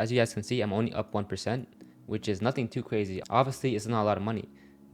As you guys can see, I'm only up 1%, which is nothing too crazy. Obviously, it's not a lot of money,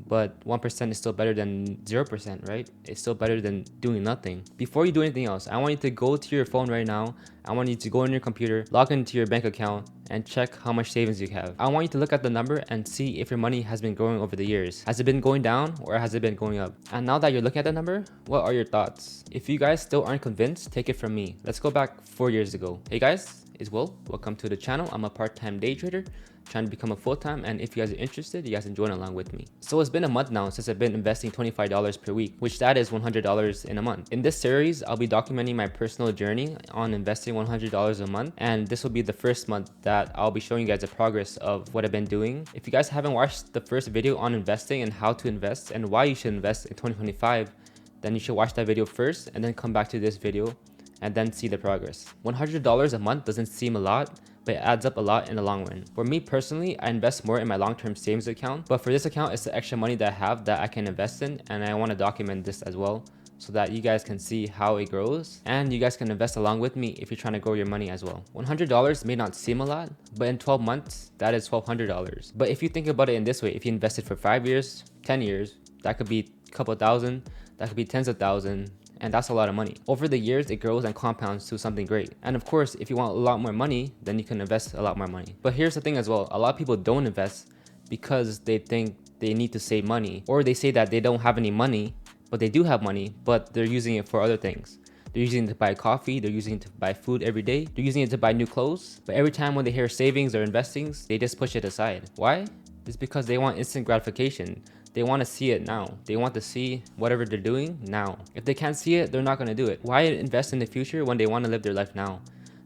but 1% is still better than 0%, right? It's still better than doing nothing. Before you do anything else, I want you to go to your phone right now. I want you to go on your computer, log into your bank account, and check how much savings you have. I want you to look at the number and see if your money has been growing over the years. Has it been going down or has it been going up? And now that you're looking at the number, what are your thoughts? If you guys still aren't convinced, take it from me. Let's go back 4 years ago. Hey guys, it's Will. Welcome to the channel. I'm a part-time day trader trying to become a full-time, and if you guys are interested, you guys can join along with me. So it's been a month now since I've been investing $25 per week, which that is $100 in a month. In this series, I'll be documenting my personal journey on investing $100 a month, and this will be the first month that I'll be showing you guys the progress of what I've been doing. If you guys haven't watched the first video on investing and how to invest and why you should invest in 2025, then you should watch that video first and then come back to this video and then see the progress. $100 a month doesn't seem a lot, but it adds up a lot in the long run. For me personally, I invest more in my long-term savings account, but for this account, it's the extra money that I have that I can invest in, and I want to document this as well so that you guys can see how it grows and you guys can invest along with me if you're trying to grow your money as well. $100 may not seem a lot, but in 12 months, that is $1,200. But if you think about it in this way, if you invested for 5 years, 10 years, that could be a couple thousand, that could be tens of thousands, and that's a lot of money. Over the years, it grows and compounds to something great. And of course, if you want a lot more money, then you can invest a lot more money. But here's the thing as well, a lot of people don't invest because they think they need to save money, or they say that they don't have any money, but they do have money, but they're using it for other things. They're using it to buy coffee, they're using it to buy food every day, they're using it to buy new clothes, but every time when they hear savings or investing, they just push it aside. Why? It's because they want instant gratification. They want to see it now. They want to see whatever they're doing now. If they can't see it, they're not going to do it. Why invest in the future when they want to live their life now?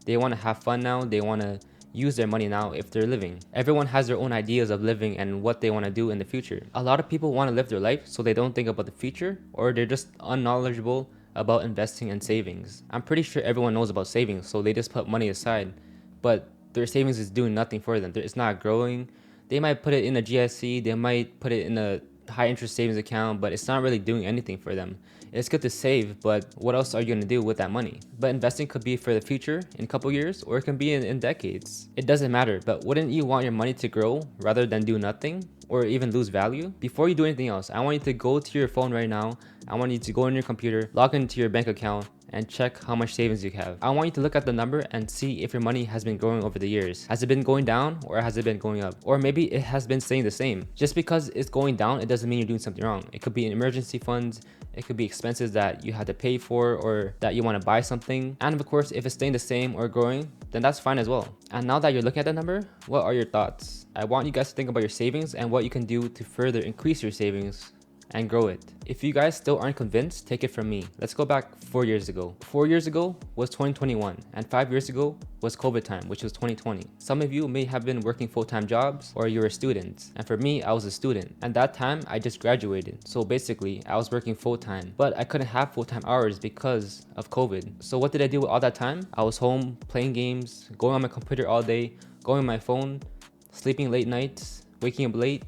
They want to have fun now. They want to use their money now if they're living. Everyone has their own ideas of living and what they want to do in the future. A lot of people want to live their life so they don't think about the future, or they're just unknowledgeable about investing and savings. I'm pretty sure everyone knows about savings, so they just put money aside, but their savings is doing nothing for them. It's not growing. They might put it in a GSC, they might put it in a high interest savings account, but it's not really doing anything for them. It's good to save, but what else are you going to do with that money? But investing could be for the future in a couple years, or it can be in decades. It doesn't matter, but wouldn't you want your money to grow rather than do nothing or even lose value? Before you do anything else, I want you to go to your phone right now. I want you to go on your computer, log into your bank account, and check how much savings you have. I want you to look at the number and see if your money has been growing over the years. Has it been going down or has it been going up? Or maybe it has been staying the same. Just because it's going down, it doesn't mean you're doing something wrong. It could be emergency funds, it could be expenses that you had to pay for, or that you want to buy something. And of course, if it's staying the same or growing, then that's fine as well. And now that you're looking at the number, what are your thoughts? I want you guys to think about your savings and what you can do to further increase your savings and grow it. If you guys still aren't convinced, take it from me. Let's go back 4 years ago. 4 years ago was 2021, and 5 years ago was COVID time, which was 2020. Some of you may have been working full-time jobs, or you're a student. And for me, I was a student. And that time, I just graduated. So basically, I was working full-time, but I couldn't have full-time hours because of COVID. So what did I do with all that time? I was home playing games, going on my computer all day, going on my phone, sleeping late nights, waking up late.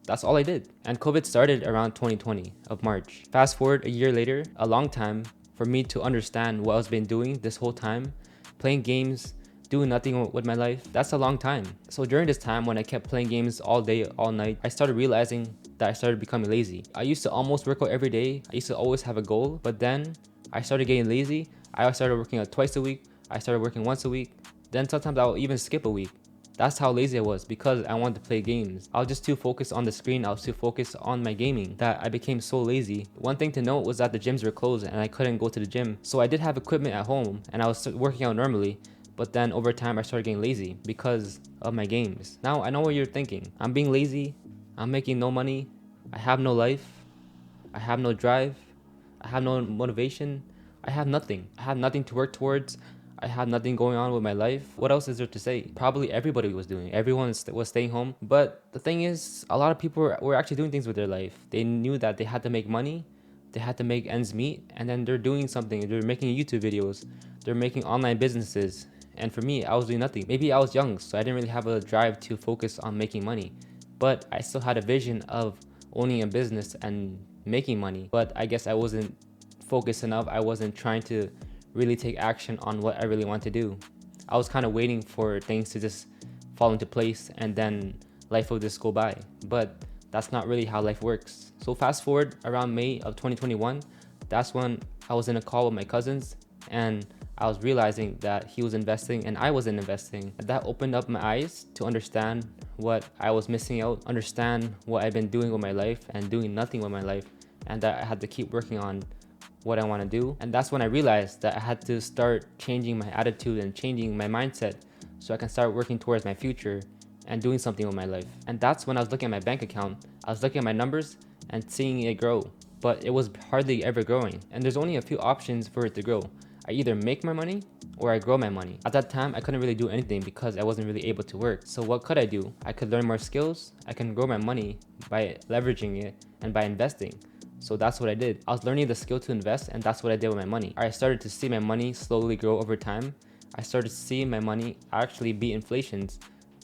That's all I did. And COVID started around 2020 of March. Fast forward a year later, a long time for me to understand what I've been doing this whole time, playing games, doing nothing with my life. That's a long time. So during this time when I kept playing games all day, all night, I started realizing that I started becoming lazy. I used to almost work out every day. I used to always have a goal, but then I started getting lazy. I started working out twice a week. I started working once a week. Then sometimes I'll even skip a week. That's how lazy I was because I wanted to play games. I was just too focused on the screen. I was too focused on my gaming that I became so lazy. One thing to note was that the gyms were closed and I couldn't go to the gym. So I did have equipment at home and I was working out normally. But then over time I started getting lazy because of my games. Now I know what you're thinking. I'm being lazy. I'm making no money. I have no life. I have no drive. I have no motivation. I have nothing. I have nothing to work towards. I had nothing going on with my life. What else is there to say? Probably everybody was doing it. Everyone was staying home. But the thing is, a lot of people were actually doing things with their life. They knew that they had to make money. They had to make ends meet. And then they're doing something. They're making YouTube videos. They're making online businesses. And for me, I was doing nothing. Maybe I was young, so I didn't really have a drive to focus on making money. But I still had a vision of owning a business and making money. But I guess I wasn't focused enough. I wasn't trying to really take action on what I really want to do. I was kind of waiting for things to just fall into place and then life will just go by. But that's not really how life works. So fast forward around May of 2021, that's when I was in a call with my cousins and I was realizing that he was investing and I wasn't investing. That opened up my eyes to understand what I was missing out, understand what I've been doing with my life and doing nothing with my life, and that I had to keep working on what I want to do. And that's when I realized that I had to start changing my attitude and changing my mindset so I can start working towards my future and doing something with my life. And that's when I was looking at my bank account. I was looking at my numbers and seeing it grow, but it was hardly ever growing. And there's only a few options for it to grow. I either make my money or I grow my money. At that time, I couldn't really do anything because I wasn't really able to work. So what could I do? I could learn more skills. I can grow my money by leveraging it and by investing. So that's what I did. I was learning the skill to invest, and that's what I did with my money. I started to see my money slowly grow over time. I started to see my money actually beat inflations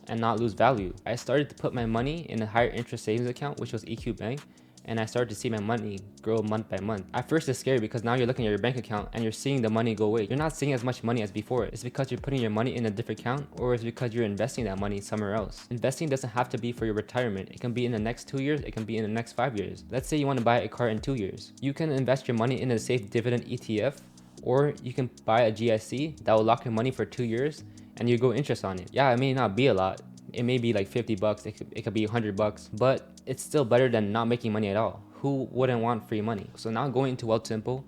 and not lose value. I started to put my money in a higher interest savings account, which was EQ Bank, and I started to see my money grow month by month. At first it's scary because now you're looking at your bank account and you're seeing the money go away. You're not seeing as much money as before. It's because you're putting your money in a different account, or it's because you're investing that money somewhere else. Investing doesn't have to be for your retirement. It can be in the next 2 years, it can be in the next 5 years. Let's say you want to buy a car in 2 years. You can invest your money in a safe dividend ETF, or you can buy a GIC that will lock your money for 2 years and you grow interest on it. Yeah, it may not be a lot. It may be like $50, it could be $100, but it's still better than not making money at all. Who wouldn't want free money? So now going into WealthSimple,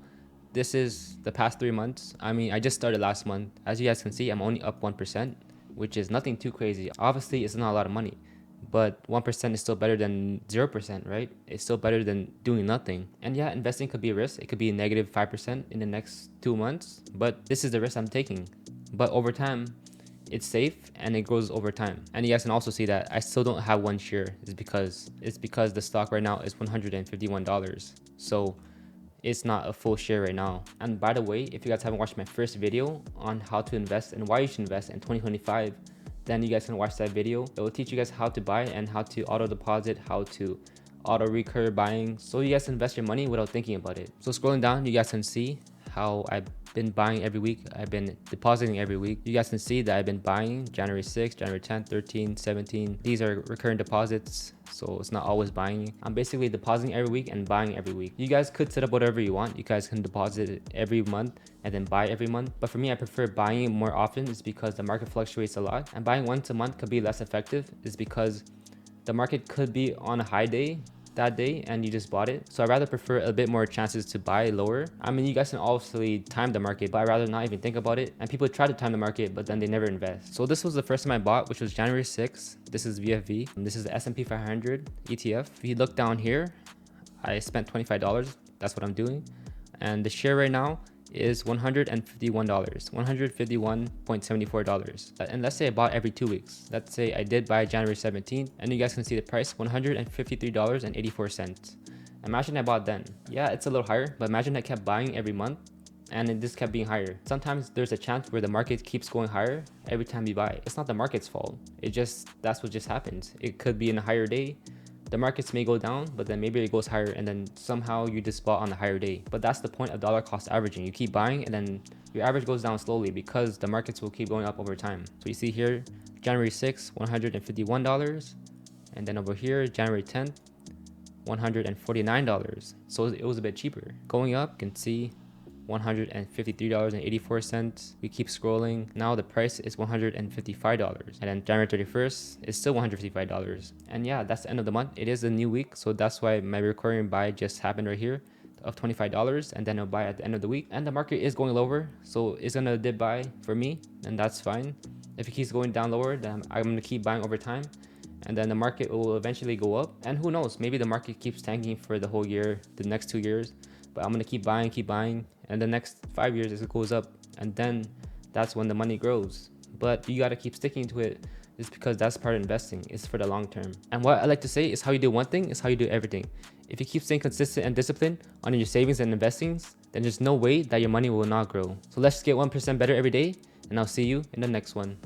this is the past 3 months. I mean, I just started last month. As you guys can see, I'm only up 1%, which is nothing too crazy. Obviously, it's not a lot of money, but 1% is still better than 0%, right? It's still better than doing nothing. And yeah, investing could be a risk. It could be a negative 5% in the next 2 months, but this is the risk I'm taking. But over time, it's safe and it grows over time. And you guys can also see that I still don't have one share. It's because the stock right now is $151. So it's not a full share right now. And by the way, if you guys haven't watched my first video on how to invest and why you should invest in 2025, then you guys can watch that video. It will teach you guys how to buy and how to auto deposit, how to auto recur buying, so you guys invest your money without thinking about it. So scrolling down, you guys can see how I've been buying every week. I've been depositing every week. You guys can see that I've been buying January 6th, January 10th, 13th, 17th. These are recurring deposits, so it's not always buying. I'm basically depositing every week and buying every week. You guys could set up whatever you want. You guys can deposit it every month and then buy every month. But for me, I prefer buying more often. It's because the market fluctuates a lot, and buying once a month could be less effective. Is because the market could be on a high day that day and you just bought it. So I rather prefer a bit more chances to buy lower. I mean, you guys can obviously time the market, but I rather not even think about it. And people try to time the market, but then they never invest. So this was the first time I bought, which was January 6th. This is VFV. This is the S&P 500 ETF. If you look down here, I spent $25. That's what I'm doing. And the share right now is $151, $151.74. And let's say I bought every 2 weeks. Let's say I did buy January 17th, and you guys can see the price, $153.84. Imagine I bought then. Yeah, it's a little higher, but imagine I kept buying every month and it just kept being higher. Sometimes there's a chance where the market keeps going higher every time you buy. It's not the market's fault. That's what just happens. It could be in a higher day. The markets may go down, but then maybe it goes higher and then somehow you just bought on the higher day. But that's the point of dollar cost averaging. You keep buying and then your average goes down slowly because the markets will keep going up over time. So you see here, January 6th, $151. And then over here, January 10th, $149. So it was a bit cheaper. Going up, you can see $153.84. We keep scrolling. Now the price is $155. And then January 31st is still $155. And yeah, that's the end of the month. It is a new week, so that's why my recurring buy just happened right here of $25, and then I'll buy at the end of the week. And the market is going lower, so it's gonna dip buy for me, and that's fine. If it keeps going down lower, then I'm gonna keep buying over time, and then the market will eventually go up. And who knows, maybe the market keeps tanking for the whole year, the next 2 years, but I'm gonna keep buying, and the next 5 years it goes up, and then that's when the money grows. But you gotta keep sticking to it. It's because that's part of investing. It's for the long term. And what I like to say is, how you do one thing is how you do everything. If you keep staying consistent and disciplined on your savings and investings, then there's no way that your money will not grow. So let's get 1% better every day, and I'll see you in the next one.